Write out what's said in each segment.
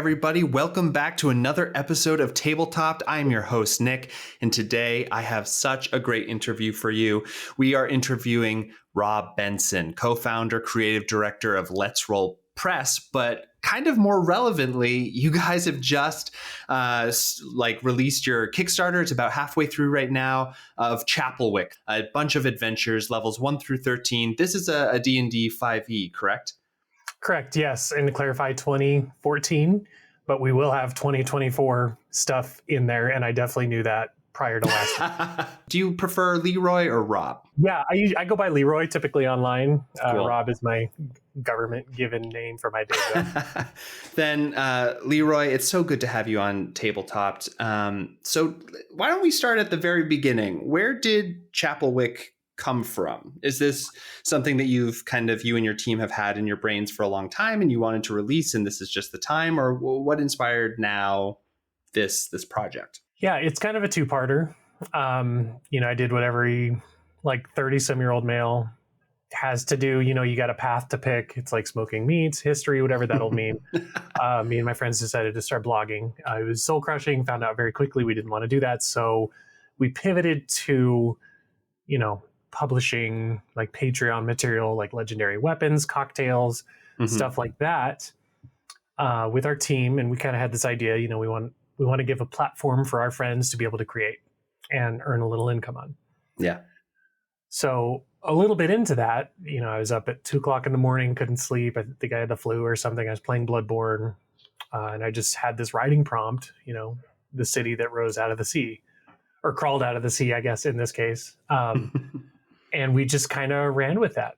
everybody. Welcome back to another episode of Tabletopped. I'm your host, Nick, and today I have such a great interview for you. We are interviewing Rob Benson, co-founder, creative director of Let's Roll Press, but kind of more relevantly, you guys have just released your Kickstarter. It's about halfway through right now of Chaplewick, a bunch of adventures, levels 1 through 13. This is a D&D 5e, correct? Correct, yes. And to clarify, 2014, but we will have 2024 stuff in there. And I definitely knew that prior to last. Do you prefer Leroy or Rob? Yeah, I go by Leroy typically online. Cool. Rob is my government given name for my day job. Then Leroy, it's so good to have you on Tabletopped. So why don't we start at the very beginning? Where did Chaplewick come from? Is this something that you and your team have had in your brains for a long time and you wanted to release and this is just the time, or what inspired now this project? Yeah, it's kind of a two-parter. I did what every 30-some-year-old male has to do. You got a path to pick. It's like smoking meats, history, whatever that'll mean. Me and my friends decided to start blogging. It was soul crushing, found out very quickly we didn't want to do that. So we pivoted to, publishing like Patreon material, like legendary weapons, cocktails, stuff like that, with our team. And we kind of had this idea, we want to give a platform for our friends to be able to create and earn a little income on. Yeah. So a little bit into that, I was up at 2:00 in the morning, couldn't sleep. I think I had the flu or something. I was playing Bloodborne, and I just had this writing prompt, the city that rose out of the sea, or crawled out of the sea, I guess, in this case. And we just kind of ran with that.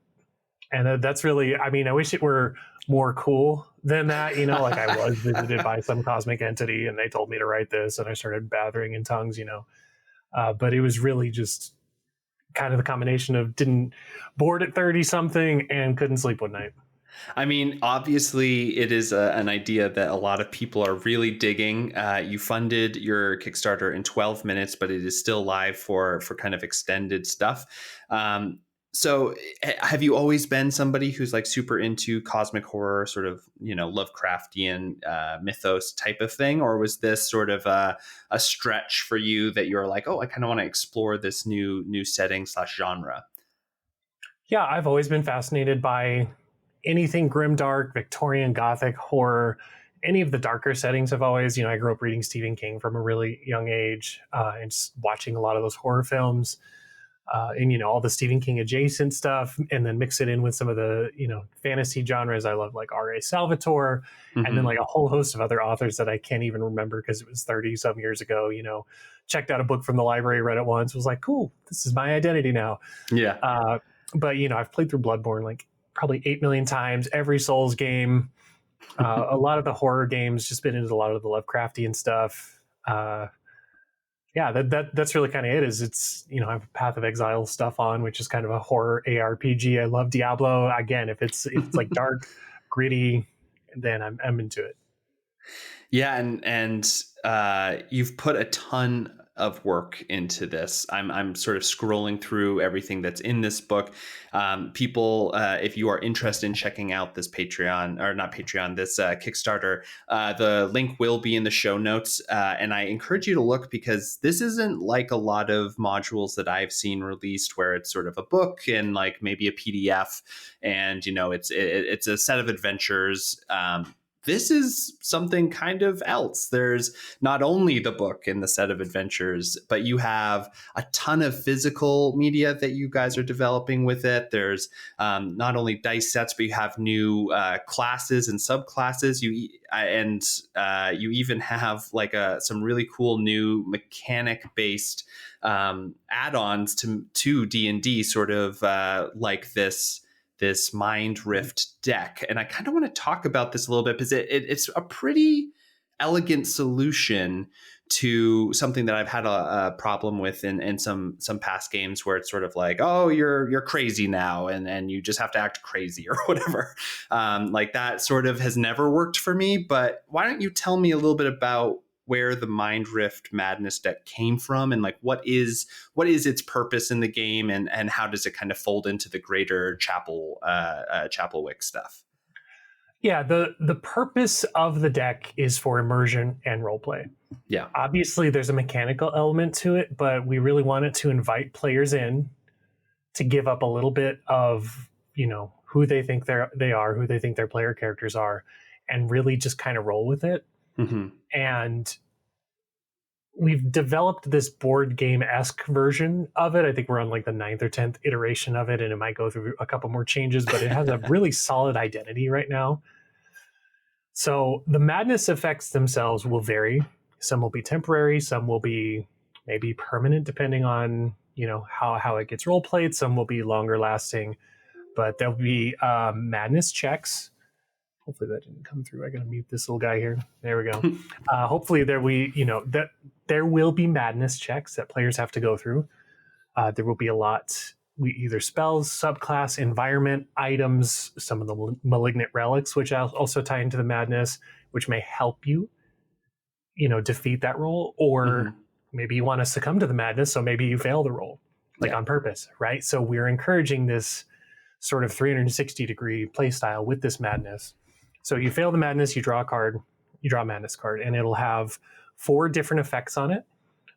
And that's really, I wish it were more cool than that. I was visited by some cosmic entity and they told me to write this and I started bathering in tongues, but it was really just kind of the combination of bored at 30 something and couldn't sleep one night. Obviously, it is an idea that a lot of people are really digging. You funded your Kickstarter in 12 minutes, but it is still live for kind of extended stuff. So have you always been somebody who's like super into cosmic horror, sort of, Lovecraftian mythos type of thing? Or was this sort of a stretch for you that you're like, oh, I kind of want to explore this new setting / genre? Yeah, I've always been fascinated by anything grimdark, Victorian, Gothic, horror, any of the darker settings. I've always, I grew up reading Stephen King from a really young age and just watching a lot of those horror films and, all the Stephen King adjacent stuff, and then mix it in with some of the, fantasy genres. I love like R.A. Salvatore, and then like a whole host of other authors that I can't even remember because it was 30 some years ago, checked out a book from the library, read it once, was like, cool, this is my identity now. Yeah. But, I've played through Bloodborne like probably 8 million times, every Souls game, a lot of the horror games, just been into a lot of the Lovecraftian stuff. That's really kind of it. It's I have Path of Exile stuff on, which is kind of a horror ARPG. I love Diablo. Again, if it's like dark, gritty, then I'm into it. Yeah, and you've put a ton of work into this. I'm sort of scrolling through everything that's in this book. People, if you are interested in checking out this this Kickstarter, the link will be in the show notes. And I encourage you to look, because this isn't like a lot of modules that I've seen released where it's sort of a book and like maybe a PDF and, it's a set of adventures. This is something kind of else. There's not only the book and the set of adventures, but you have a ton of physical media that you guys are developing with it. There's not only dice sets, but you have new classes and subclasses. You even have like some really cool new mechanic-based add-ons to D&D, sort of like this Mind Rift deck. And I kind of want to talk about this a little bit because it's a pretty elegant solution to something that I've had a problem with in some past games, where it's sort of like, oh, you're crazy now and you just have to act crazy or whatever. Like that sort of has never worked for me. But why don't you tell me a little bit about where the Mind Rift Madness deck came from, and like what is its purpose in the game, and how does it kind of fold into the greater Chaplewick stuff? Yeah, the purpose of the deck is for immersion and roleplay. Yeah. Obviously, there's a mechanical element to it, but we really want it to invite players in to give up a little bit of, who they think they are, who they think their player characters are, and really just kind of roll with it. Mm-hmm. And we've developed this board game-esque version of it. I think we're on like the 9th or 10th iteration of it, and it might go through a couple more changes, but it has a really solid identity right now. So the madness effects themselves will vary. Some will be temporary, some will be maybe permanent, depending on how it gets role played. Some will be longer lasting, but there'll be madness checks. Hopefully that didn't come through. I gotta mute this little guy here. There we go. Hopefully there will be madness checks that players have to go through. There will be a lot. Either spells, subclass, environment, items, some of the malignant relics, which also tie into the madness, which may help you, defeat that roll, or maybe you want to succumb to the madness, so maybe you fail the roll, on purpose, right? So we're encouraging this sort of 360-degree play style with this madness. So you fail the madness, you draw a card, you draw a madness card, and it'll have 4 different effects on it.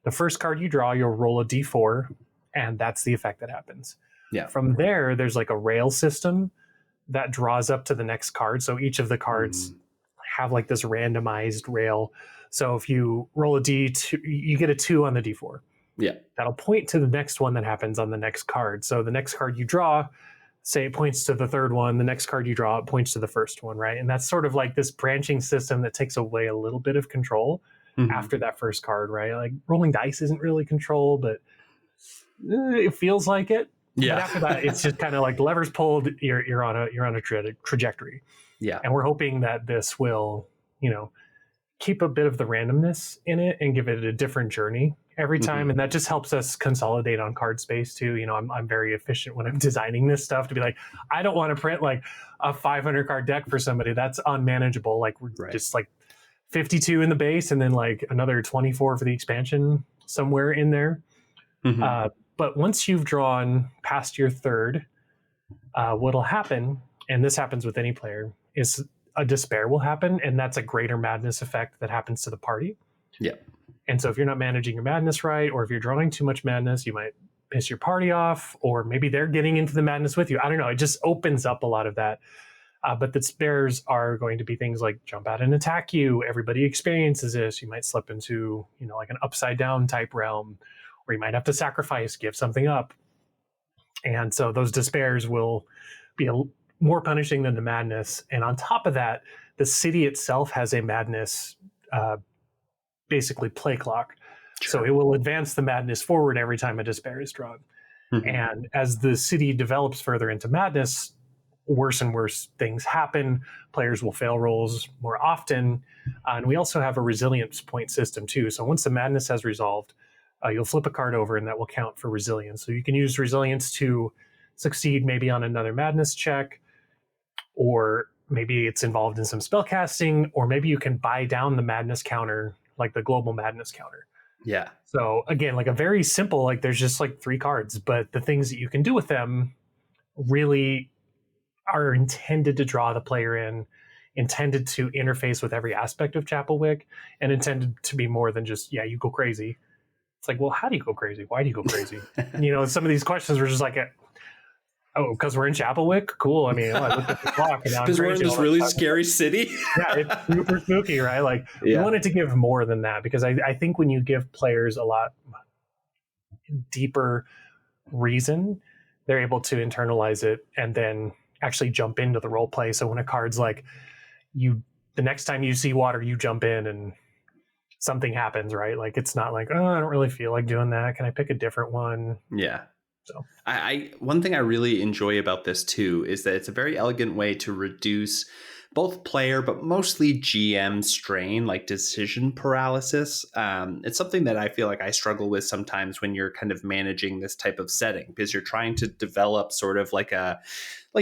The first card you draw, you'll roll a d4, and that's the effect that happens. Yeah. From there, there's like a rail system that draws up to the next card. So each of the cards have like this randomized rail. So if you roll a d2, you get a 2 on the d4. Yeah. That'll point to the next one that happens on the next card. So the next card you draw, say it points to the third one. The next card you draw, it points to the first one, right? And that's sort of like this branching system that takes away a little bit of control after that first card, right? Like rolling dice isn't really control, but it feels like it. Yeah. But after that, it's just kind of like levers pulled. You're on a trajectory. Yeah. And we're hoping that this will, keep a bit of the randomness in it and give it a different journey every time. And that just helps us consolidate on card space too. I'm very efficient when I'm designing this stuff to be like, I don't want to print like a 500 card deck for somebody. That's unmanageable. Like we're just like 52 in the base and then like another 24 for the expansion somewhere in there. But once you've drawn past your third, what'll happen, and this happens with any player, is a despair will happen, and that's a greater madness effect that happens to the party. Yeah. And so if you're not managing your madness right, or if you're drawing too much madness, you might piss your party off, or maybe they're getting into the madness with you. I don't know. It just opens up a lot of that. But the despairs are going to be things like jump out and attack you. Everybody experiences this. You might slip into, like an upside down type realm, or you might have to sacrifice, give something up. And so those despairs will be more punishing than the madness. And on top of that, the city itself has a madness, basically play clock. So it will advance the madness forward every time a despair is drawn. And as the city develops further into madness, worse and worse things happen. Players will fail rolls more often. And we also have a resilience point system too. So once the madness has resolved, you'll flip a card over and that will count for resilience. So you can use resilience to succeed maybe on another madness check, or maybe it's involved in some spell casting, or maybe you can buy down the madness counter, like the global madness counter. Yeah. So again, like a very simple, like there's just like 3 cards, but the things that you can do with them really are intended to draw the player in, intended to interface with every aspect of Chaplewick, and intended to be more than just, you go crazy. It's like, well, how do you go crazy? Why do you go crazy? Some of these questions were just like, because we're in Chaplewick? Cool. I mean, I looked at the clock. Because we're in this really scary city. Yeah, it's super spooky, right? Like, we wanted to give more than that, because I think when you give players a lot deeper reason, they're able to internalize it and then actually jump into the role play. So when a card's like, the next time you see water, you jump in and something happens, right? Like, it's not like, I don't really feel like doing that. Can I pick a different one? Yeah. So I one thing I really enjoy about this too is that it's a very elegant way to reduce both player, but mostly GM strain, like decision paralysis. It's something that I feel like I struggle with sometimes when you're kind of managing this type of setting, because you're trying to develop sort of like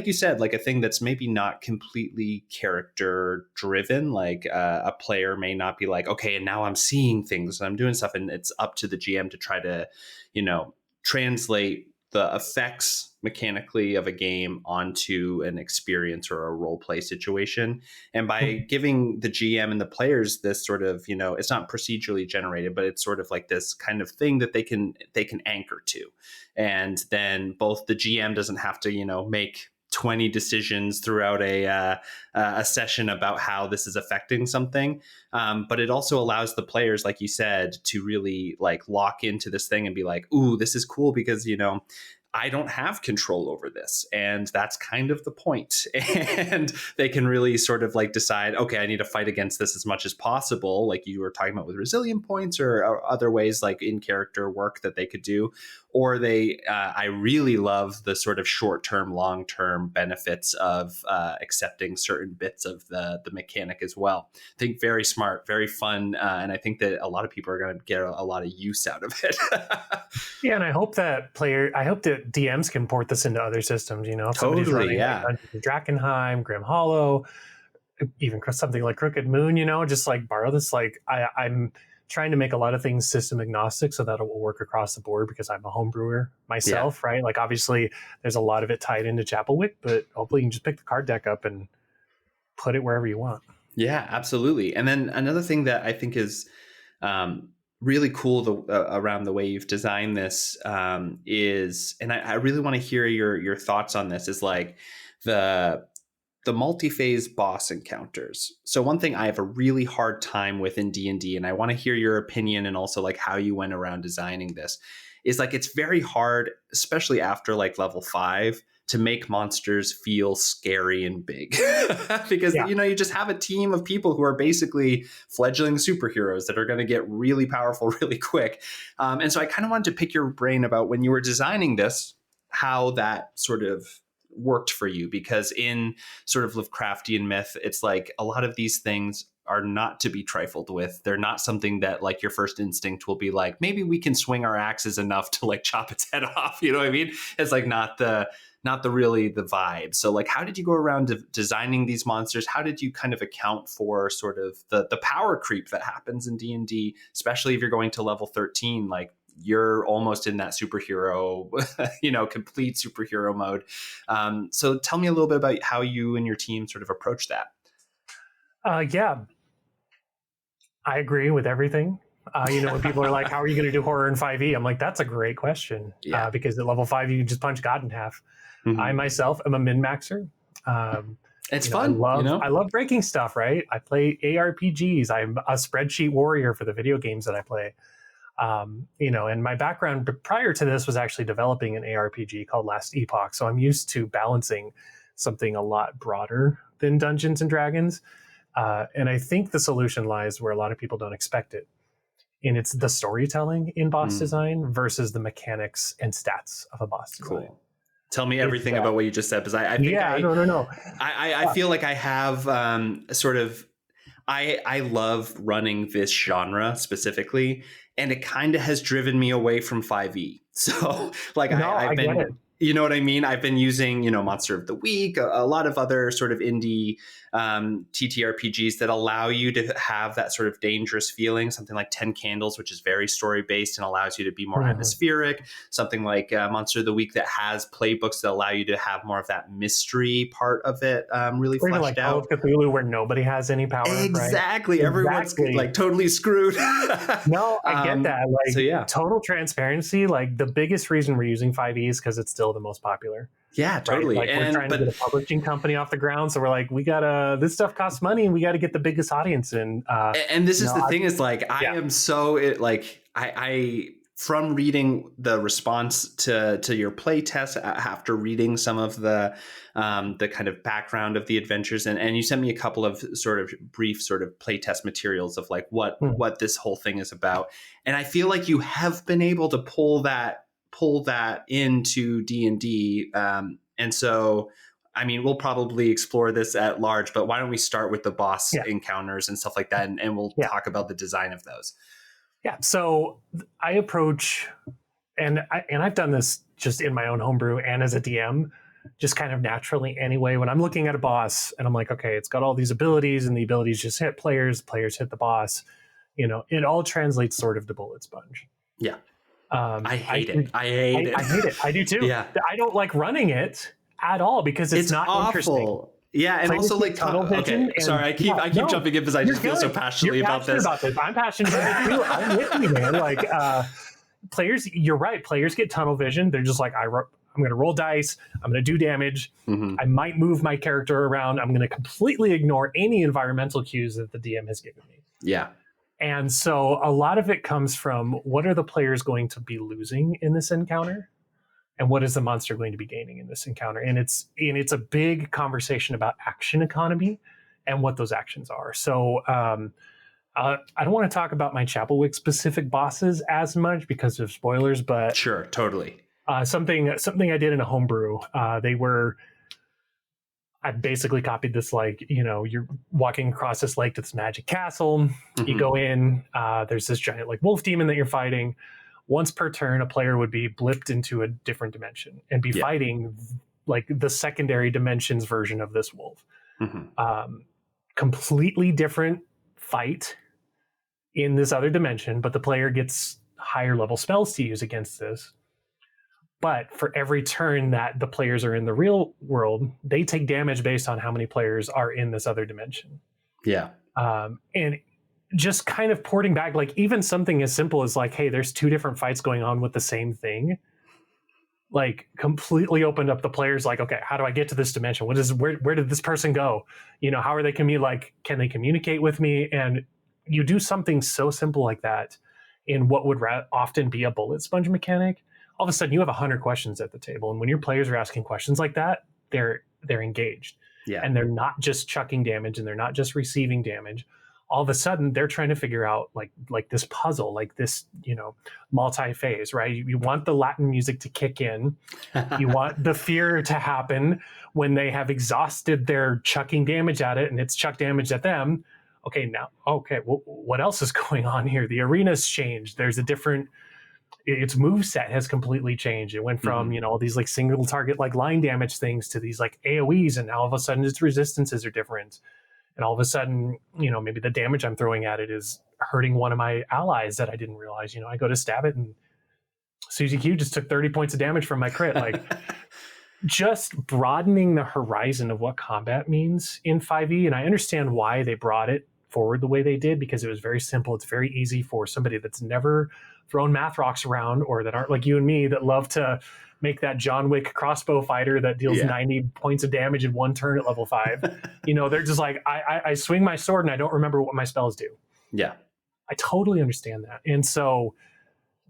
you said, like a thing that's maybe not completely character driven. Like a player may not be like, okay, and now I'm seeing things and I'm doing stuff, and it's up to the GM to try to, translate the effects, mechanically of a game onto an experience or a role play situation. And by giving the GM and the players this sort of, it's not procedurally generated, but it's sort of like this kind of thing that they can anchor to. And then both the GM doesn't have to, make 20 decisions throughout a session about how this is affecting something. But it also allows the players, like you said, to really like lock into this thing and be like, ooh, this is cool because, I don't have control over this. And that's kind of the point. And they can really sort of like decide, okay, I need to fight against this as much as possible. Like you were talking about with resilient points or other ways like in character work that they could do. Or I really love the sort of short-term, long-term benefits of accepting certain bits of the mechanic as well. I think very smart, very fun. And I think that a lot of people are going to get a lot of use out of it. Yeah, and I hope that DMs can port this into other systems. If somebody's Totally, running yeah. like Dungeons and Drakkenheim, Grim Hollow, even something like Crooked Moon, just like borrow this. Like I'm trying to make a lot of things system agnostic so that it will work across the board because I'm a home brewer myself, right? Like obviously there's a lot of it tied into Chaplewick, but hopefully you can just pick the card deck up and put it wherever you want. Yeah, absolutely. And then another thing that I think is really cool around the way you've designed this is, and I really want to hear your thoughts on this, is like the multi-phase boss encounters. So one thing I have a really hard time with in D&D, and I want to hear your opinion and also like how you went around designing this, is like it's very hard, especially after like level 5, to make monsters feel scary and big because you just have a team of people who are basically fledgling superheroes that are going to get really powerful really quick. And so I kind of wanted to pick your brain about when you were designing this, how that sort of worked for you, because in sort of Lovecraftian myth, it's like a lot of these things are not to be trifled with. They're not something that like your first instinct will be like, maybe we can swing our axes enough to like chop its head off. You know what I mean? It's like not the really the vibe. So like, how did you go around designing these monsters? How did you kind of account for sort of the power creep that happens in D&D, especially if you're going to level 13, like you're almost in that superhero, complete superhero mode. So tell me a little bit about how you and your team sort of approach that. Yeah, I agree with everything. When people are like, how are you going to do horror in 5e? I'm like, that's a great question. Because at level 5, you can just punch God in half. Mm-hmm. I myself am a min-maxer. It's fun. I love breaking stuff, right? I play ARPGs. I'm a spreadsheet warrior for the video games that I play. And my background prior to this was actually developing an ARPG called Last Epoch. So I'm used to balancing something a lot broader than Dungeons and Dragons. And I think the solution lies where a lot of people don't expect it. And it's the storytelling in boss design versus the mechanics and stats of a boss design. Cool. Tell me everything about what you just said, because I think no. I feel like I have sort of, I love running this genre specifically, and it kind of has driven me away from 5e. So like I've been, you know what I mean? I've been using, Monster of the Week, a lot of other sort of indie TTRPGs that allow you to have that sort of dangerous feeling, something like 10 Candles, which is very story-based and allows you to be more atmospheric, something like Monster of the Week that has playbooks that allow you to have more of that mystery part of it really fleshed like out. Call of Cthulhu, where nobody has any power. Exactly. Right? Everyone's like totally screwed. No, I get that. Like total transparency, like the biggest reason we're using 5e is because it's still the most popular. Yeah, totally. Right? Like we're trying to get a publishing company off the ground, so we're like, this stuff costs money, and we got to get the biggest audience in. And this is the thing is like, I am so I from reading the response to your play test after reading some of the kind of background of the adventures, and you sent me a couple of sort of brief sort of play test materials of like what this whole thing is about, and I feel like you have been able to pull that into D&D. And so, I mean, we'll probably explore this at large, but why don't we start with the boss encounters and stuff like that, and we'll talk about the design of those. Yeah. So I approach, and I've done this just in my own homebrew and as a DM, just kind of naturally anyway. When I'm looking at a boss and I'm like, okay, it's got all these abilities, and the abilities just hit players hit the boss. It all translates sort of to bullet sponge. Yeah. I hate it. I hate it. I hate it. I do too. Yeah. I don't like running it at all because it's not interesting. Awful. Yeah, and Players also get like tunnel vision. okay, sorry, I keep jumping in because I just feel so passionately about this. I'm passionate about it too. I'm with you, man. Like players, you're right. Players get tunnel vision. They're just like, I'm going to roll dice. I'm going to do damage. Mm-hmm. I might move my character around. I'm going to completely ignore any environmental cues that the DM has given me. Yeah. And so a lot of it comes from what are the players going to be losing in this encounter? And what is the monster going to be gaining in this encounter? And it's a big conversation about action economy and what those actions are. So I don't want to talk about my Chaplewick specific bosses as much because of spoilers, but sure, totally. Something I did in a homebrew. I basically copied this, like, you're walking across this lake to this magic castle. Mm-hmm. You go in, there's this giant like wolf demon that you're fighting. Once per turn, a player would be blipped into a different dimension and be fighting like the secondary dimensions version of this wolf. Mm-hmm. Completely different fight in this other dimension, but the player gets higher level spells to use against this. But for every turn that the players are in the real world, they take damage based on how many players are in this other dimension. Yeah. And just kind of porting back, like even something as simple as like, hey, there's two different fights going on with the same thing, like completely opened up the players. Like, okay, how do I get to this dimension? Where did this person go? How are they can they communicate with me? And you do something so simple like that in what would often be a bullet sponge mechanic. All of a sudden you have 100 questions at the table. And when your players are asking questions like that, they're engaged. Yeah. And they're not just chucking damage and they're not just receiving damage. All of a sudden they're trying to figure out like this puzzle, like this, multi-phase, right? You want the Latin music to kick in. You want the fear to happen when they have exhausted their chucking damage at it and it's chuck damage at them. Okay, well, what else is going on here? The arena's changed. There's a different, its move set has completely changed. It went from, all these like single target, like line damage things to these like AoEs. And now all of a sudden its resistances are different. And all of a sudden, maybe the damage I'm throwing at it is hurting one of my allies that I didn't realize. I go to stab it and Susie Q just took 30 points of damage from my crit. Like just broadening the horizon of what combat means in 5e. And I understand why they brought it forward the way they did, because it was very simple. It's very easy for somebody that's never thrown math rocks around, or that aren't like you and me that love to make that John Wick crossbow fighter that deals 90 points of damage in one turn at level 5. They're just like, I swing my sword and I don't remember what my spells do. Yeah. I totally understand that. And so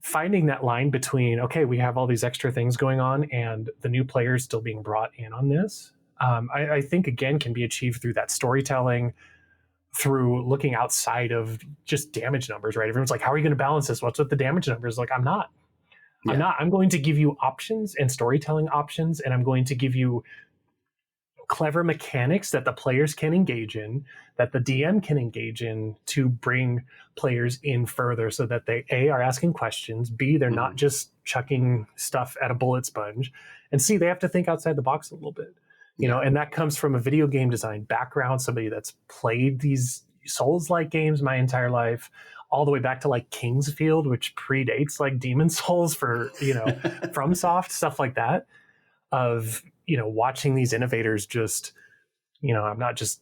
finding that line between, okay, we have all these extra things going on and the new players still being brought in on this, I think, again, can be achieved through that storytelling, through looking outside of just damage numbers, right? Everyone's like, how are you going to balance this? What's with the damage numbers? Like, I'm not. I'm going to give you options and storytelling options, and I'm going to give you clever mechanics that the players can engage in, that the DM can engage in, to bring players in further so that they, A, are asking questions, B, they're not just chucking stuff at a bullet sponge, and C, they have to think outside the box a little bit. And that comes from a video game design background, somebody that's played these Souls-like games my entire life, all the way back to like Kingsfield, which predates like Demon Souls for, FromSoft, stuff like that, of, watching these innovators just, I'm not just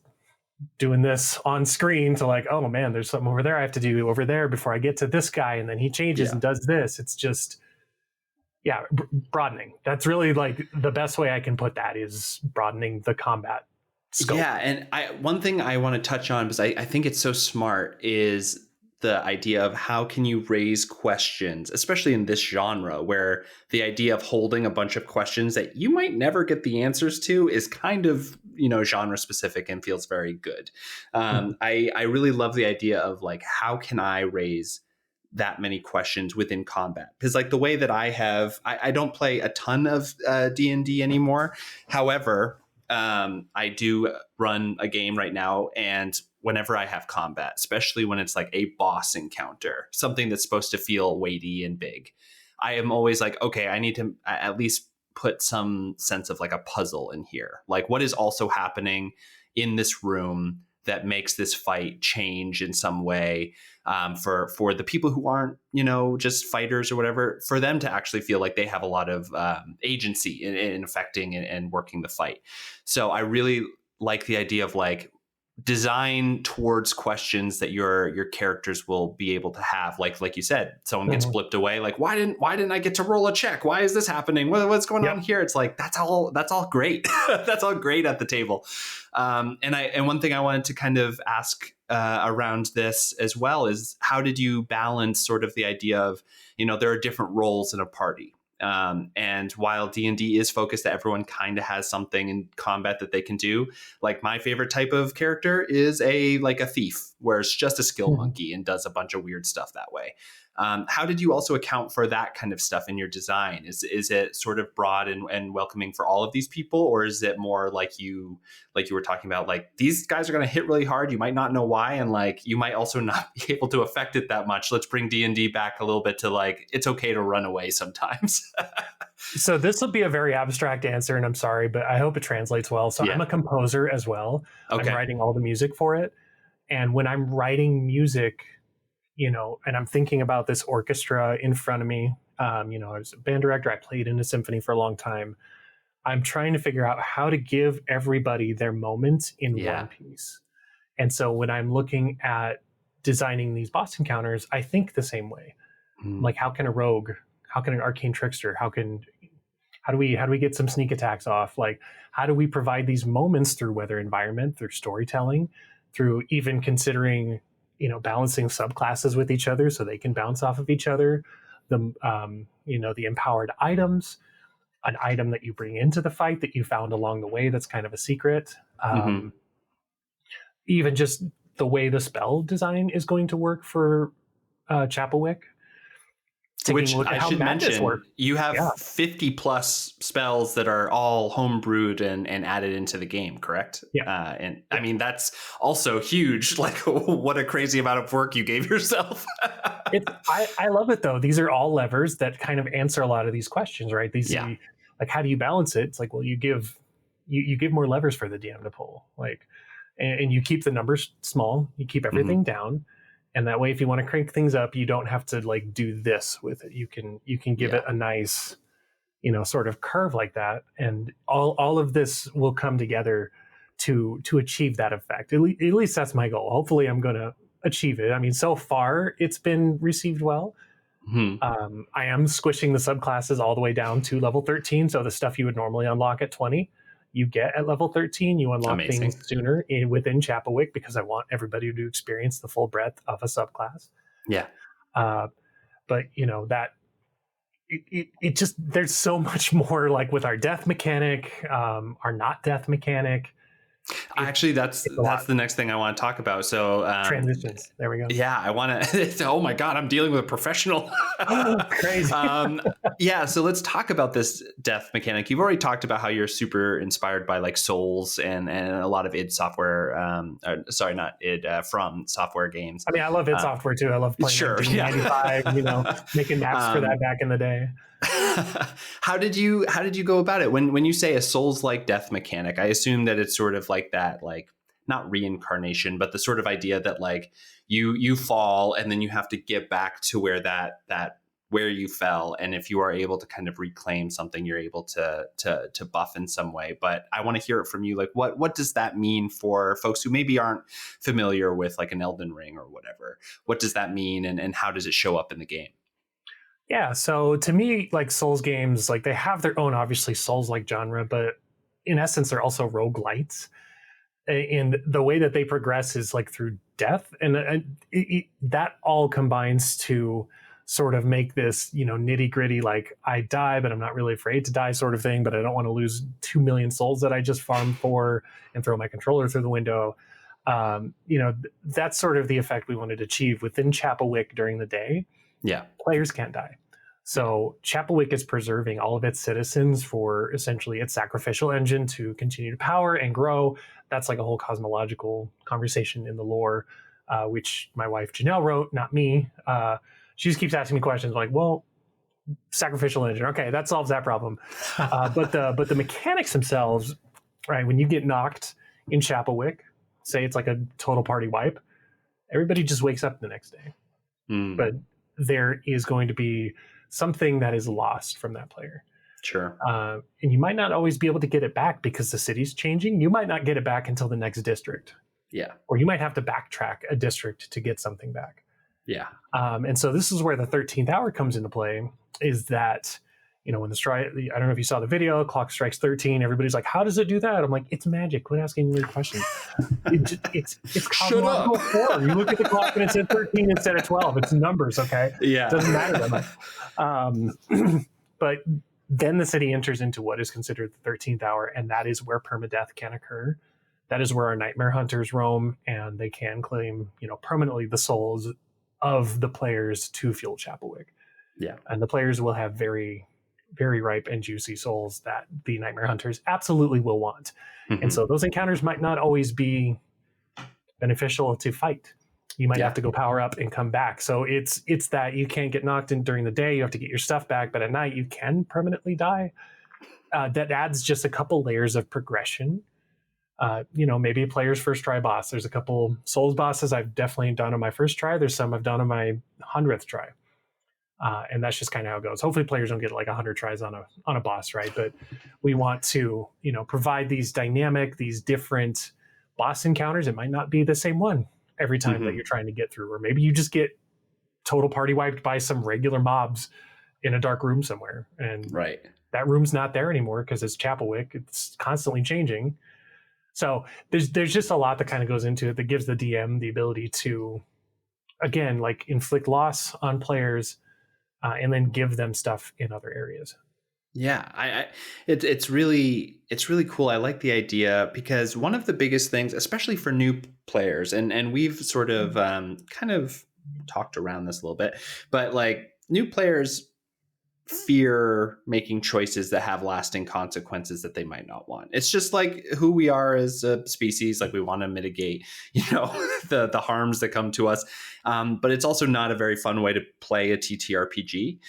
doing this on screen to like, oh man, there's something over there I have to do over there before I get to this guy. And then he changes and does this. It's just, broadening. That's really like the best way I can put that, is broadening the combat scope. Yeah. And one thing I want to touch on, because I think it's so smart, is the idea of how can you raise questions, especially in this genre where the idea of holding a bunch of questions that you might never get the answers to is kind of, genre specific and feels very good. I really love the idea of like, how can I raise that many questions within combat? Because like the way that I don't play a ton of D&D anymore. However, I do run a game right now, and whenever I have combat, especially when it's like a boss encounter, something that's supposed to feel weighty and big, I am always like, okay, I need to at least put some sense of like a puzzle in here. Like, what is also happening in this room that makes this fight change in some way, for the people who aren't, you know, just fighters or whatever, for them to actually feel like they have a lot of agency in affecting and working the fight. So I really like the idea of like design towards questions that your characters will be able to have, like you said, someone gets blipped away, like why didn't I get to roll a check, why is this happening, what's going on here? It's like that's all great. That's all great at the table. And one thing I wanted to kind of ask around this as well is, how did you balance sort of the idea of, you know, there are different roles in a party. And while D&D is focused that everyone kind of has something in combat that they can do, like my favorite type of character is a thief, where it's just a skill monkey and does a bunch of weird stuff that way. How did you also account for that kind of stuff in your design? Is it sort of broad and welcoming for all of these people, or is it more like you were talking about, like these guys are going to hit really hard, you might not know why, and like you might also not be able to affect it that much? Let's bring D&D back a little bit to like, it's okay to run away sometimes. So this will be a very abstract answer, and I'm sorry, but I hope it translates well. So I'm a composer as well. Okay. I'm writing all the music for it. And when I'm writing music, you know, and I'm thinking about this orchestra in front of me, you know, I was a band director, I played in a symphony for a long time. I'm trying to figure out how to give everybody their moment in one piece. And so when I'm looking at designing these boss encounters, I think the same way. Like, how can a rogue, how can an arcane trickster, how do we get some sneak attacks off? Like, how do we provide these moments through weather environment, through storytelling, through even considering, you know, balancing subclasses with each other so they can bounce off of each other. You know, the empowered items, an item that you bring into the fight that you found along the way that's kind of a secret. Even just the way the spell design is going to work for Chaplewick. Which I should mention, you have 50 plus spells that are all homebrewed and added into the game, correct? Yeah. And I mean, that's also huge. Like, what a crazy amount of work you gave yourself. I love it, though. These are all levers that kind of answer a lot of these questions, right? Like, how do you balance it? It's like, well, you give more levers for the DM to pull, like, and you keep the numbers small, you keep everything down. And that way, if you want to crank things up, you don't have to like do this with it. You can give it a nice, you know, sort of curve like that. And all of this will come together to achieve that effect. At least that's my goal. Hopefully I'm going to achieve it. I mean, so far it's been received well. I am squishing the subclasses all the way down to level 13. So the stuff you would normally unlock at 20, you get at level 13. You unlock things sooner within Chaplewick, because I want everybody to experience the full breadth of a subclass. Yeah. But you know, that it just, there's so much more, like with our death mechanic, our not death mechanic. Actually, that's the next thing I want to talk about. So transitions. There we go. Yeah, I want to. Oh my God, I'm dealing with a professional. Crazy. Yeah, so let's talk about this death mechanic. You've already talked about how you're super inspired by like Souls and a lot of id Software. Sorry, not id, From Software games. I mean, I love id Software too. I love playing 1995. You know, making maps for that back in the day. How did you go about it when you say a Souls-like death mechanic? I assume that it's sort of like that, like not reincarnation, but the sort of idea that like you fall and then you have to get back to where where you fell, and if you are able to kind of reclaim something, you're able to buff in some way. But I want to hear it from you. Like, what does that mean for folks who maybe aren't familiar with like an Elden Ring or whatever? What does that mean, and how does it show up in the game? Yeah, so to me, like Souls games, like they have their own obviously Souls-like genre, but in essence, they're also roguelites. And the way that they progress is like through death, and that all combines to sort of make this, you know, nitty gritty, like I die, but I'm not really afraid to die sort of thing, but I don't want to lose 2 million souls that I just farmed for and throw my controller through the window. You know, that's sort of the effect we wanted to achieve within Chaplewick during the day. Yeah, players can't die. So Chaplewick is preserving all of its citizens for essentially its sacrificial engine to continue to power and grow. That's like a whole cosmological conversation in the lore, which my wife Janelle wrote, not me. She just keeps asking me questions like, well, sacrificial engine. Okay, that solves that problem. But the mechanics themselves, right? When you get knocked in Chaplewick, say it's like a total party wipe, everybody just wakes up the next day. But there is going to be something that is lost from that player. Sure. And you might not always be able to get it back because the city's changing. You might not get it back until the next district. Yeah. Or you might have to backtrack a district to get something back. Yeah. And so this is where the 13th hour comes into play, is that, when the strike, I don't know if you saw the video, clock strikes 13, everybody's like, how does it do that? I'm like, it's magic. Quit asking me questions. It's cosmological horror. You look at the clock and it said 13 instead of 12. It's numbers, okay? Yeah. It doesn't matter that much. But then the city enters into what is considered the 13th hour, and that is where permadeath can occur. That is where our nightmare hunters roam, and they can claim, permanently the souls of the players to fuel Chaplewick. Yeah. And the players will have very, very ripe and juicy souls that the nightmare hunters absolutely will want. And so those encounters might not always be beneficial to fight. You might have to go power up and come back. So it's that you can't get knocked in during the day. You have to get your stuff back, but at night you can permanently die. That adds just a couple layers of progression. Maybe a player's first try boss. There's a couple Souls bosses I've definitely done on my first try. There's some I've done on my 100th try. And that's just kind of how it goes. Hopefully players don't get like 100 tries on a boss, right? But we want to, provide these different boss encounters. It might not be the same one every time that you're trying to get through, or maybe you just get total party wiped by some regular mobs in a dark room somewhere. And that room's not there anymore because it's Chaplewick. It's constantly changing. So there's just a lot that kind of goes into it that gives the DM the ability to, again, like inflict loss on players and then give them stuff in other areas. Yeah, it's really cool. I like the idea because one of the biggest things, especially for new players, and we've sort of kind of talked around this a little bit, but like new players fear making choices that have lasting consequences that they might not want. It's just like who we are as a species. Like we want to mitigate, the harms that come to us. But it's also not a very fun way to play a TTRPG.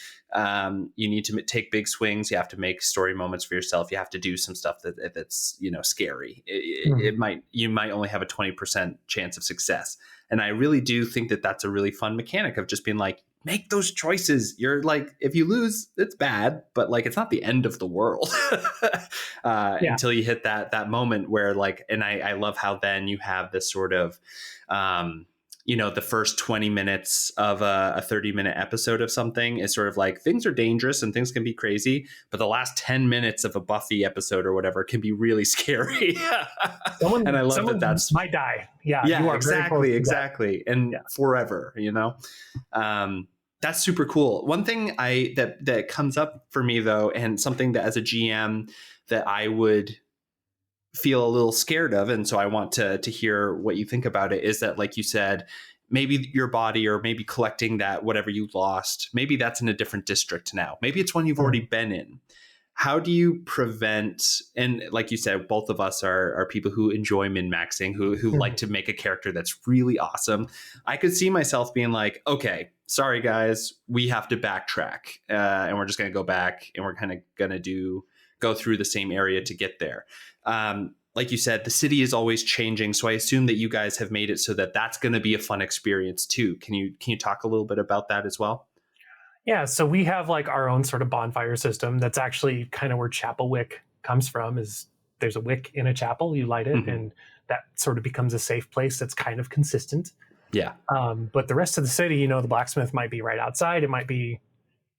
You need to take big swings. You have to make story moments for yourself. You have to do some stuff that's scary. You might only have a 20% chance of success. And I really do think that that's a really fun mechanic of just being like, make those choices. You're like, if you lose, it's bad, but like, it's not the end of the world until you hit that moment where like, and I love how then you have this sort of, the first 20 minutes of a 30-minute episode of something is sort of like things are dangerous and things can be crazy, but the last 10 minutes of a Buffy episode or whatever can be really scary. And I love that that's might die. Yeah, you are exactly. And forever, that's super cool. One thing that comes up for me though, and something that as a GM that I would feel a little scared of, and so I want to hear what you think about it, is that, like you said, maybe your body, or maybe collecting that whatever you lost, maybe that's in a different district now. Maybe it's one you've already been in. How do you prevent, and like you said, both of us are people who enjoy min-maxing, who like to make a character that's really awesome. I could see myself being like, okay, sorry guys, we have to backtrack, and we're just going to go back, and we're kind of going to go through the same area to get there. Like you said, the city is always changing, so I assume that you guys have made it so that that's going to be a fun experience too. Can you talk a little bit about that as well? Yeah, so we have like our own sort of bonfire system. That's actually kind of where Chaplewick comes from. Is there's a wick in a chapel, you light it, and that sort of becomes a safe place that's kind of consistent. Yeah. But the rest of the city, the blacksmith might be right outside. It might be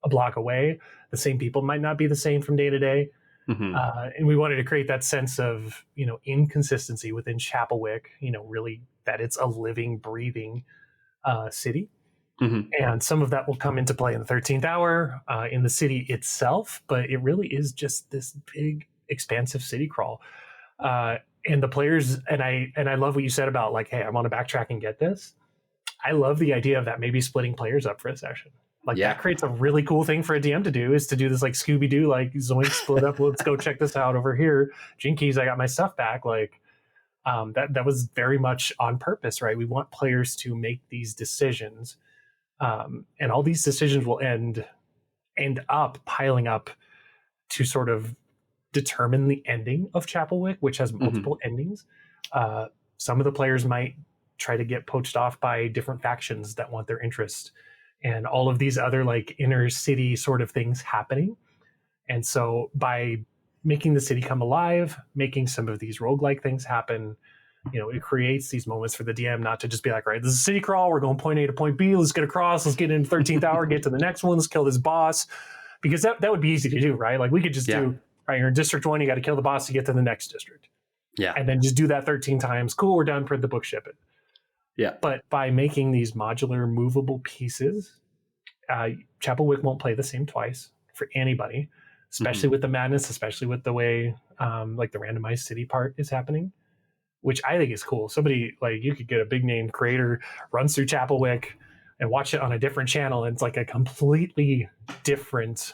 a block away. The same people might not be the same from day to day. And we wanted to create that sense of, inconsistency within Chaplewick, really that it's a living, breathing city. And some of that will come into play in the 13th hour in the city itself, but it really is just this big, expansive city crawl. And the players, and I love what you said about like, hey, I want to backtrack and get this. I love the idea of that, maybe splitting players up for a session. Like that creates a really cool thing for a DM to do, is to do this like Scooby-Doo, like zoink, split up. Let's go check this out over here. Jinkies, I got my stuff back. Like that was very much on purpose, right? We want players to make these decisions. And all these decisions will end up piling up to sort of determine the ending of Chaplewick, which has multiple endings. Some of the players might try to get poached off by different factions that want their interest, and all of these other like inner city sort of things happening. And so by making the city come alive, making some of these roguelike things happen, it creates these moments for the DM not to just be like, right, this is a city crawl, we're going point A to point B, let's get across, let's get into 13th hour, get to the next one, let's kill this boss. Because that would be easy to do, right? Like we could just do, right, you're in district 1, you got to kill the boss to get to the next district. Yeah. And then just do that 13 times. Cool, we're done, print the book, ship it. Yeah. But by making these modular movable pieces, Chaplewick won't play the same twice for anybody, especially with the madness, especially with the way like the randomized city part is happening, which I think is cool. Somebody like you could get a big name creator runs through Chaplewick and watch it on a different channel, and it's like a completely different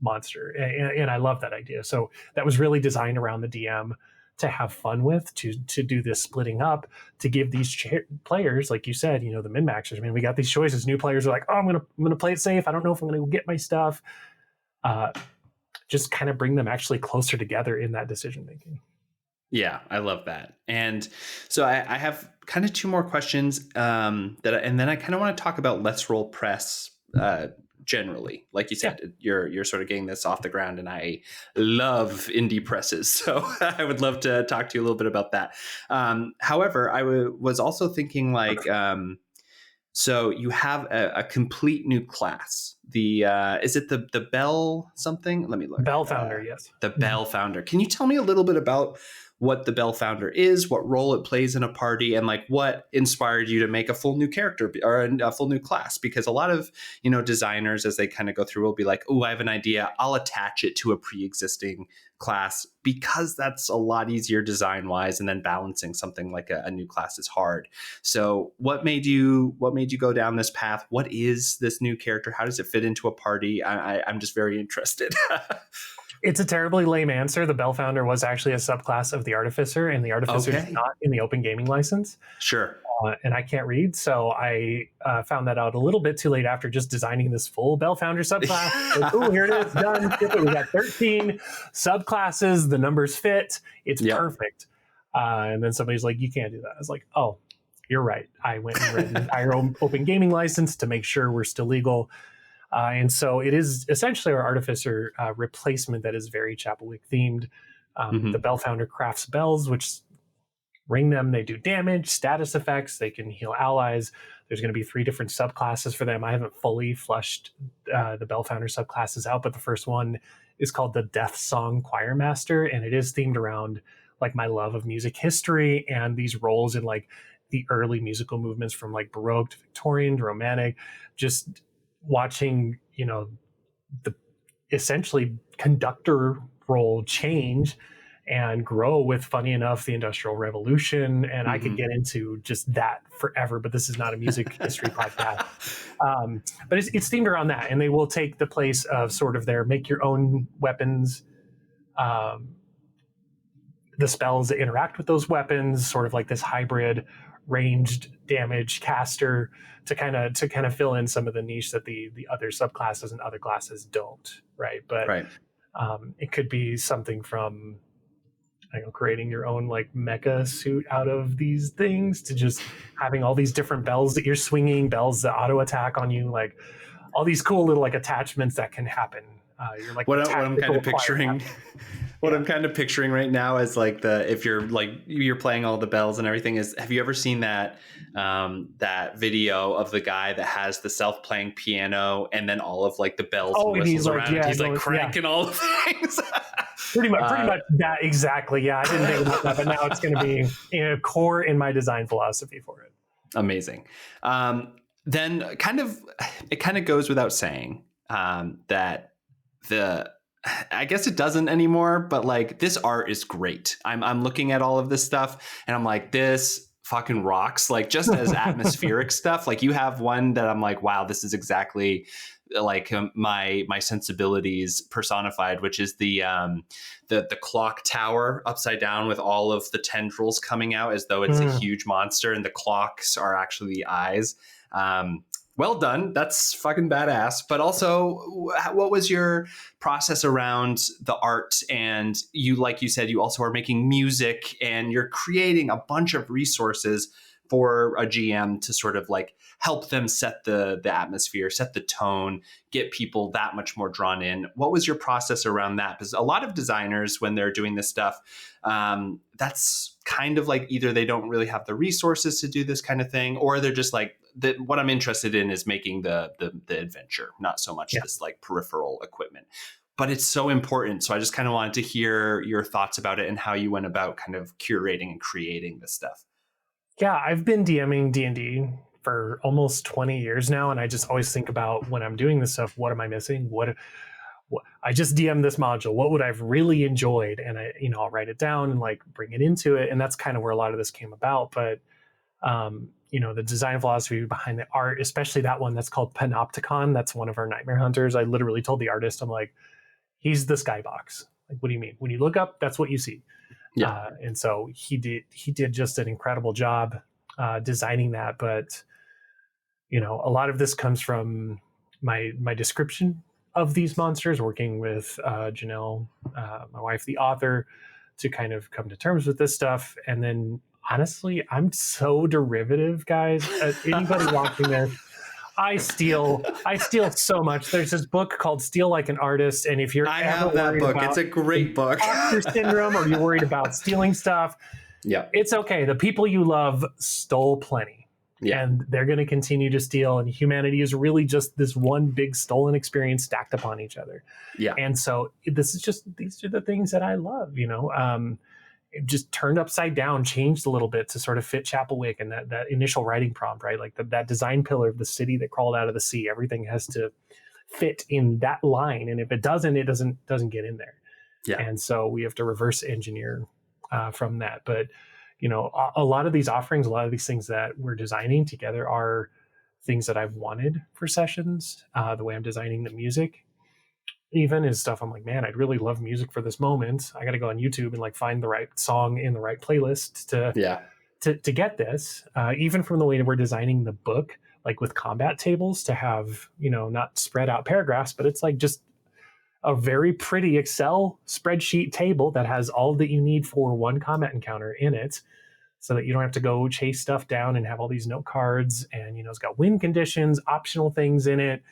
monster. And I love that idea. So that was really designed around the DM to have fun with, to do this splitting up, to give these players, like you said, the min-maxers. I mean, we got these choices. New players are like, oh, I'm gonna play it safe. I don't know if I'm gonna go get my stuff. Just kind of bring them actually closer together in that decision making. Yeah, I love that. And so I have kind of two more questions and then I kind of want to talk about Let's Roll Press generally. Like you said, you're sort of getting this off the ground, and I love indie presses. So I would love to talk to you a little bit about that. However, I was also thinking like, so you have a complete new class. Is it the Bell something? Let me look. Bell Founder, yes. The Bell Founder. Can you tell me a little bit about what the Bell Founder is, what role it plays in a party, and like what inspired you to make a full new character or a full new class? Because a lot of, designers, as they kind of go through, will be like, oh, I have an idea, I'll attach it to a pre-existing class, because that's a lot easier design wise, and then balancing something like a new class is hard. So what made you go down this path? What is this new character? How does it fit into a party? I'm just very interested. It's a terribly lame answer. The Bell Founder was actually a subclass of the Artificer, and the Artificer is not in the open gaming license. Sure. And I can't read, so I found that out a little bit too late after just designing this full Bell Founder subclass. Like, oh, here it is, done. We got 13 subclasses. The numbers fit. It's perfect. And then somebody's like, you can't do that. I was like, oh, you're right. I went and read the entire open gaming license to make sure we're still legal. And so it is essentially our Artificer replacement that is very Chaplewick themed. The Bell Founder crafts bells, which ring them. They do damage, status effects. They can heal allies. There's going to be 3 different subclasses for them. I haven't fully flushed the Bell Founder subclasses out, but the first one is called the Death Song Choir Master, and it is themed around like my love of music history and these roles in like the early musical movements from like Baroque to Victorian to Romantic. Just watching, the essentially conductor role change and grow with, funny enough, the Industrial Revolution. And I could get into just that forever, but this is not a music history podcast. But it's themed around that. And they will take the place of sort of their make your own weapons, the spells that interact with those weapons, sort of like this hybrid ranged damage caster to kind of fill in some of the niche that the other subclasses and other classes don't, right? But it could be something from creating your own like mecha suit out of these things, to just having all these different bells that you're swinging, bells that auto attack on you, like all these cool little like attachments that can happen. You're like what I'm kind of picturing. What I'm kind of picturing right now is like if you're playing all the bells and everything, is, have you ever seen that video of the guy that has the self-playing piano and then all of like the bells and whistles around? He's like cranking all the things. Pretty much that exactly. Yeah, I didn't think about that, but now it's going to be core in my design philosophy for it. Amazing. Then it kind of goes without saying that I guess it doesn't anymore, but like this art is great. I'm looking at all of this stuff and I'm like, this fucking rocks. Like just as atmospheric stuff, like you have one that I'm like, wow, this is exactly like my sensibilities personified, which is the clock tower upside down with all of the tendrils coming out as though it's a huge monster, and the clocks are actually the eyes. Well done. That's fucking badass. But also, what was your process around the art? And you, like you said, you also are making music and you're creating a bunch of resources for a GM to sort of like help them set the atmosphere, set the tone, get people that much more drawn in. What was your process around that? Because a lot of designers, when they're doing this stuff, that's kind of like either they don't really have the resources to do this kind of thing, or they're just like, what I'm interested in is making the adventure, not so much Yeah. this like peripheral equipment. But it's so important. So I just kind of wanted to hear your thoughts about it and how you went about kind of curating and creating this stuff. Yeah, I've been DMing D&D for almost 20 years now, and I just always think about when I'm doing this stuff, what am I missing? What I just DM'd this module. What would I've really enjoyed? And I'll write it down and like bring it into it. And that's kind of where a lot of this came about. But the design philosophy behind the art, especially that one that's called Panopticon, that's one of our Nightmare Hunters. I literally told the artist, I'm like, he's the skybox. Like, what do you mean? When you look up, that's what you see. Yeah. And so he did just an incredible job designing that. But a lot of this comes from my description of these monsters, working with Janelle, my wife, the author, to kind of come to terms with this stuff. And then honestly, I'm so derivative, guys. Anybody watching this, I steal so much. There's this book called Steal Like an Artist, and if you're I ever have that worried book. about It's a great book. imposter syndrome, or you're worried about stealing stuff, Yeah. it's okay. The people you love stole plenty, Yeah. and they're going to continue to steal. And humanity is really just this one big stolen experience stacked upon each other. Yeah. And so these are the things that I love. Just turned upside down, changed a little bit to sort of fit Chaplewick and that initial writing prompt, right? Like that design pillar of the city that crawled out of the sea. Everything has to fit in that line, and if it doesn't, it doesn't get in there. Yeah. And so we have to reverse engineer from that. But a lot of these offerings, a lot of these things that we're designing together are things that I've wanted for sessions. The way I'm designing the music even is stuff I'm like, man, I'd really love music for this moment. I got to go on YouTube and like find the right song in the right playlist to get this. Even from the way that we're designing the book, like with combat tables, to have not spread out paragraphs, but it's like just a very pretty Excel spreadsheet table that has all that you need for one combat encounter in it, so that you don't have to go chase stuff down and have all these note cards. And it's got win conditions, optional things in it,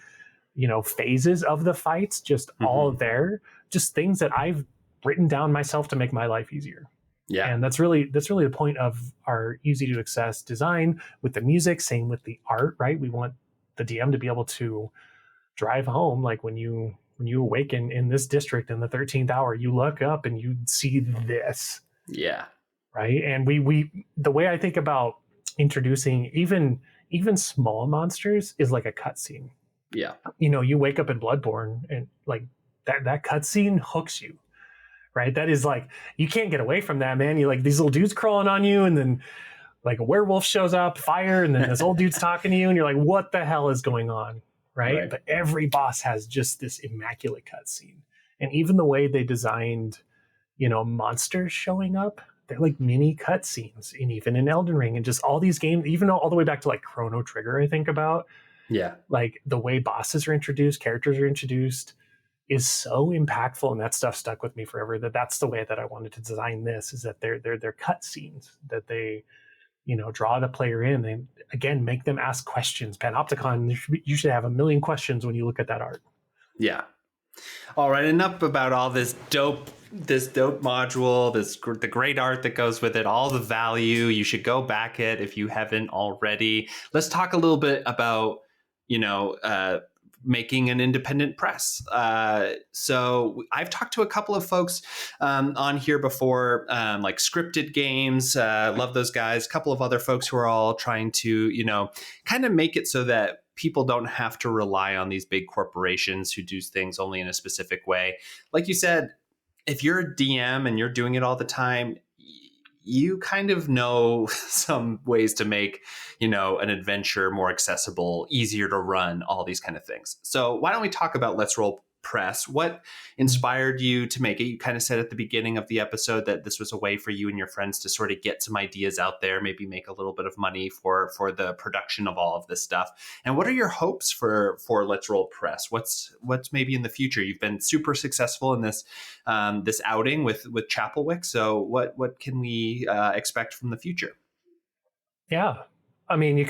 phases of the fights, just all there, just things that I've written down myself to make my life easier. Yeah. And that's really the point of our easy to access design with the music. Same with the art, right? We want the DM to be able to drive home, like when you awaken in this district in the 13th hour, you look up and you see this. Yeah. Right. And we the way I think about introducing even small monsters is like a cutscene. Yeah. You wake up in Bloodborne and like that cutscene hooks you, right? That is like, you can't get away from that, man. You like these little dudes crawling on you, and then like a werewolf shows up, fire, and then this old dude's talking to you, and you're like, what the hell is going on? Right? But every boss has just this immaculate cutscene. And even the way they designed, monsters showing up, they're like mini cutscenes, and even in Elden Ring and just all these games, even all the way back to like Chrono Trigger, I think about. Yeah. Like the way bosses are introduced, characters are introduced is so impactful, and that stuff stuck with me forever. That's the way that I wanted to design this, is that they're cutscenes, that they, draw the player in. They, again, make them ask questions. Panopticon, you should have a million questions when you look at that art. Yeah. All right. Enough about all this dope module, the great art that goes with it, all the value. You should go back it if you haven't already. Let's talk a little bit about, making an independent press. So I've talked to a couple of folks on here before, like Scripted Games. Love those guys. A couple of other folks who are all trying to, kind of make it so that people don't have to rely on these big corporations who do things only in a specific way. Like you said, if you're a DM and you're doing it all the time, you kind of know some ways to make, an adventure more accessible, easier to run, all these kind of things. So why don't we talk about Let's Roll Press. What inspired you to make it? You kind of said at the beginning of the episode that this was a way for you and your friends to sort of get some ideas out there, maybe make a little bit of money for the production of all of this stuff. And what are your hopes for Let's Roll Press? What's maybe in the future? You've been super successful in this this outing with Chaplewick. So what can we expect from the future? Yeah, I mean,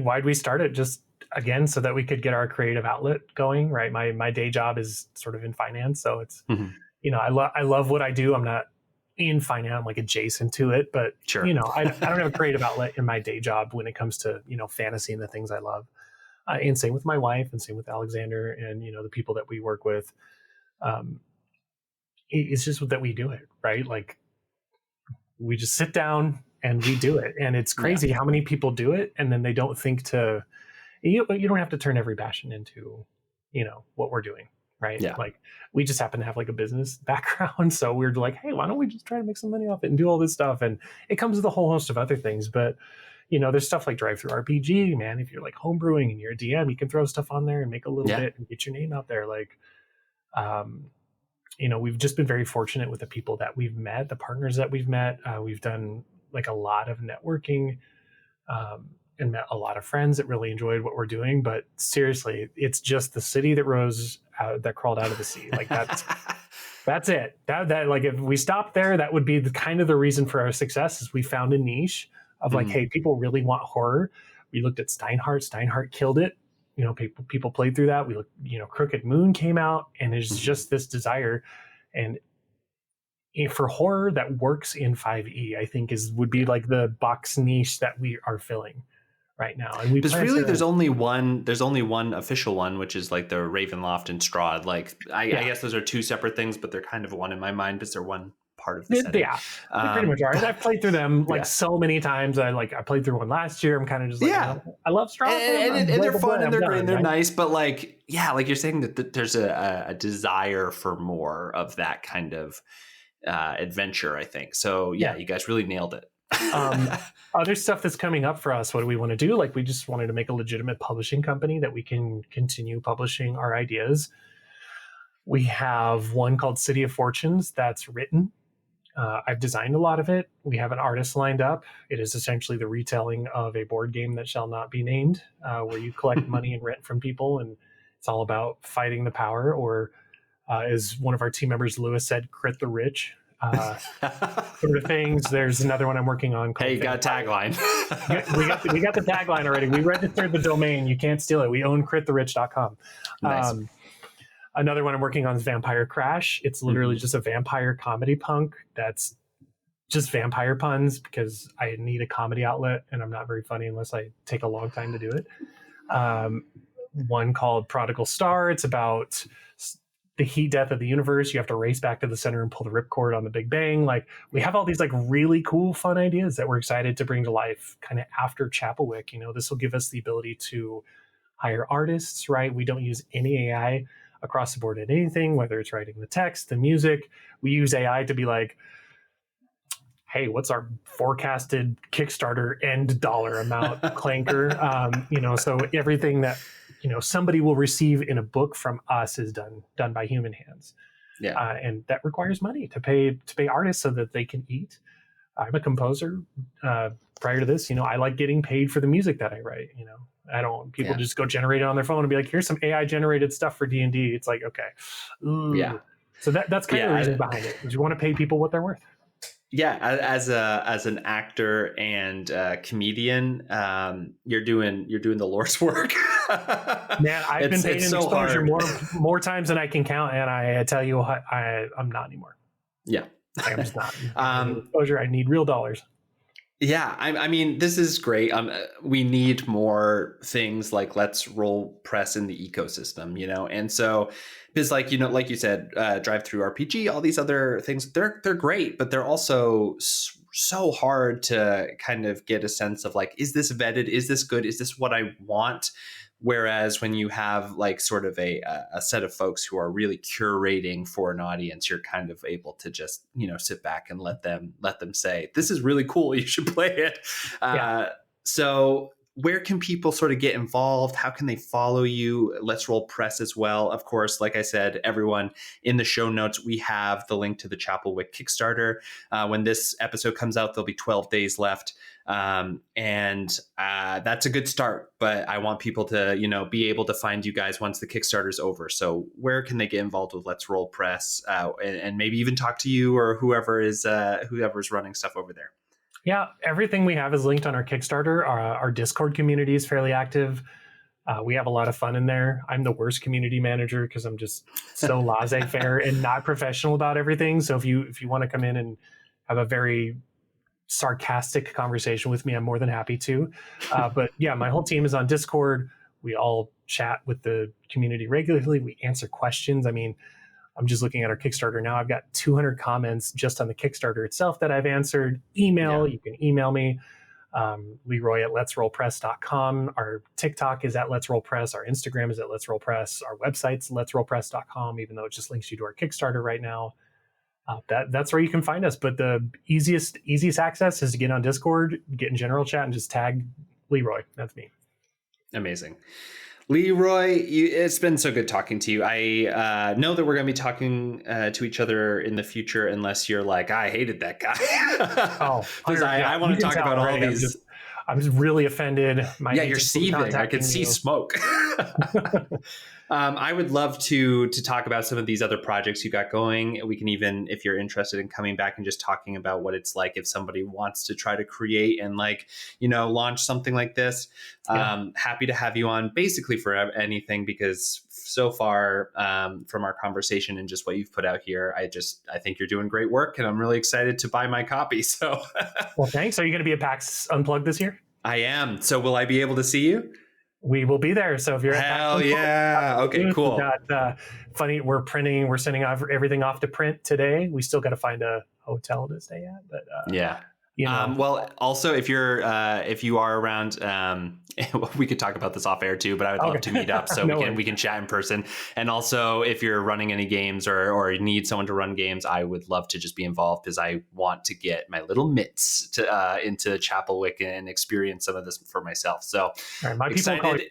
why'd we start it? Just again, so that we could get our creative outlet going, right? My day job is sort of in finance, so it's I love what I do. I'm not in finance, I'm like adjacent to it, but sure. I don't have a creative outlet in my day job when it comes to fantasy and the things I love. And same with my wife, and same with Alexander, and the people that we work with. It's just that we do it, right? Like we just sit down and we do it, and it's crazy how many people do it, and then they don't think to. You don't have to turn every passion into, what we're doing, right? Yeah. Like we just happen to have like a business background. So we're like, hey, why don't we just try to make some money off it and do all this stuff? And it comes with a whole host of other things. But, there's stuff like Drive Through RPG, man. If you're like homebrewing and you're a DM, you can throw stuff on there and make a little bit and get your name out there. Like, we've just been very fortunate with the people that we've met, the partners that we've met. We've done like a lot of networking, and met a lot of friends that really enjoyed what we're doing. But seriously, it's just the city that that crawled out of the sea. Like that's it. That like if we stopped there, that would be the kind of the reason for our success is we found a niche of like, hey, people really want horror. We looked at Steinhardt killed it. People played through that. We looked, Crooked Moon came out, and there's just this desire. And for horror that works in 5e, I think would be like the box niche that we are filling right now. And there's only one official one, which is like the Ravenloft and Strahd. Like I guess those are two separate things, but they're kind of one in my mind because they're one part of the setting. Yeah, they pretty much are. I've played through them so many times. I played through one last year. I'm kind of just like, I love Strahd, and they're fun and they're great and they're nice. But like you're saying that there's a desire for more of that kind of adventure, I think. So you guys really nailed it. Other stuff that's coming up for us, what do we want to do? Like we just wanted to make a legitimate publishing company that we can continue publishing our ideas. We have one called City of Fortunes that's written. I've designed a lot of it. We have an artist lined up. It is essentially the retelling of a board game that shall not be named, where you collect money and rent from people, and it's all about fighting the power, or as one of our team members, Lewis, said, crit the rich. Sort of things. There's another one I'm working on. Hey, you got a tagline. we got the tagline already. We registered the domain. You can't steal it. We own crittherich.com. Nice. Another one I'm working on is Vampire Crash. It's literally just a vampire comedy punk that's just vampire puns, because I need a comedy outlet and I'm not very funny unless I take a long time to do it. One called Prodigal Star. It's about the heat death of the universe. You have to race back to the center and pull the ripcord on the Big Bang. Like we have all these like really cool, fun ideas that we're excited to bring to life kind of after Chaplewick. This will give us the ability to hire artists, right? We don't use any AI across the board at anything, whether it's writing the text, the music. We use AI to be like, hey, what's our forecasted Kickstarter end dollar amount clanker? So everything that somebody will receive in a book from us is done by human hands. Yeah, and that requires money to pay artists so that they can eat. I'm a composer. Prior to this, I like getting paid for the music that I write. I don't. People just go generate it on their phone and be like, "Here's some AI generated stuff for D&D." It's like, okay, So that's kind of the reason behind it. Is you want to pay people what they're worth. Yeah, as an actor and comedian, you're doing the Lord's work. Man, I've been paid in exposure more times than I can count, and I tell you what, I'm not anymore. Yeah, I'm just not. Exposure. I need real dollars. Yeah, I mean, this is great. We need more things like Let's Roll Press in the ecosystem, and so because like you said, Drive Through RPG, all these other things, they're great, but they're also so hard to kind of get a sense of like, is this vetted? Is this good? Is this what I want? Whereas when you have like sort of a set of folks who are really curating for an audience, you're kind of able to just, sit back and let them say, this is really cool. You should play it. So where can people sort of get involved? How can they follow you? Let's Roll Press as well. Of course, like I said, everyone, in the show notes, we have the link to the Chaplewick Kickstarter. When this episode comes out, there'll be 12 days left. And that's a good start, but I want people to, be able to find you guys once the Kickstarter's over. So where can they get involved with Let's Roll Press, and maybe even talk to you or whoever's running stuff over there? Yeah, everything we have is linked on our Kickstarter. Our Discord community is fairly active. We have a lot of fun in there. I'm the worst community manager because I'm just so laissez-faire and not professional about everything. So if you want to come in and have a very sarcastic conversation with me, I'm more than happy to. But yeah, my whole team is on Discord. We all chat with the community regularly. We answer questions. I mean, I'm just looking at our Kickstarter now. I've got 200 comments just on the Kickstarter itself that I've answered. Email, You can email me, Leroy at letsrollpress.com. Our TikTok is at Let's Roll Press. Our Instagram is at Let's Roll Press. Our website's letsrollpress.com, even though it just links you to our Kickstarter right now. That's where you can find us. But the easiest access is to get on Discord, get in general chat, and just tag Leroy. That's me. Amazing. Leroy, it's been so good talking to you. I know that we're going to be talking to each other in the future, unless you're like, I hated that guy. Because I want to talk about all these. I'm just really offended. You're seething. I could see smoke. I would love to talk about some of these other projects you got going. We can even, if you're interested in coming back and just talking about what it's like if somebody wants to try to create and launch something like this. Happy to have you on basically for anything, because so far from our conversation and just what you've put out here, I think you're doing great work, and I'm really excited to buy my copy. So, well, thanks. Are you going to be at PAX Unplugged this year? I am. So will I be able to see you? We will be there. So if you're hell yeah, okay, cool. We're sending everything off to print today. We still got to find a hotel to stay at, but well, also if you are around, we could talk about this off air too, but I would love to meet up so we can chat in person. And also if you're running any games or need someone to run games, I would love to just be involved, because I want to get my little mitts into Chaplewick and experience some of this for myself. So all right, my excited. People call you.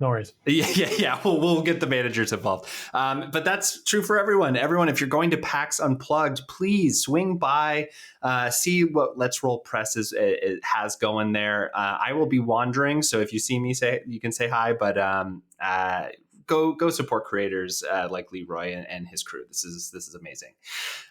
No worries. Yeah. We'll get the managers involved. But that's true for everyone. Everyone, if you're going to PAX Unplugged, please swing by, see what Let's Roll Press it has going there. I will be wandering, so if you see me, you can say hi. But go support creators like Leroy and his crew. This is amazing.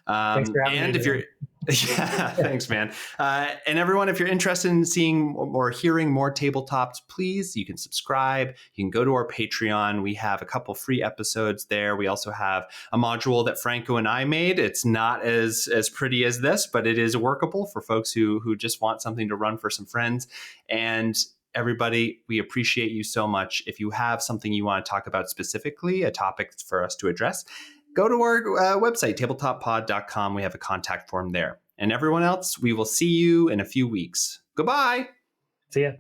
Thanks for having me. If you're thanks, man. And everyone, if you're interested in seeing or hearing more Tabletopped, please, you can subscribe. You can go to our Patreon. We have a couple free episodes there. We also have a module that Franco and I made. It's not as pretty as this, but it is workable for folks who just want something to run for some friends. And everybody, we appreciate you so much. If you have something you want to talk about specifically, a topic for us to address, go to our website, tabletoppod.com. We have a contact form there. And everyone else, we will see you in a few weeks. Goodbye. See ya.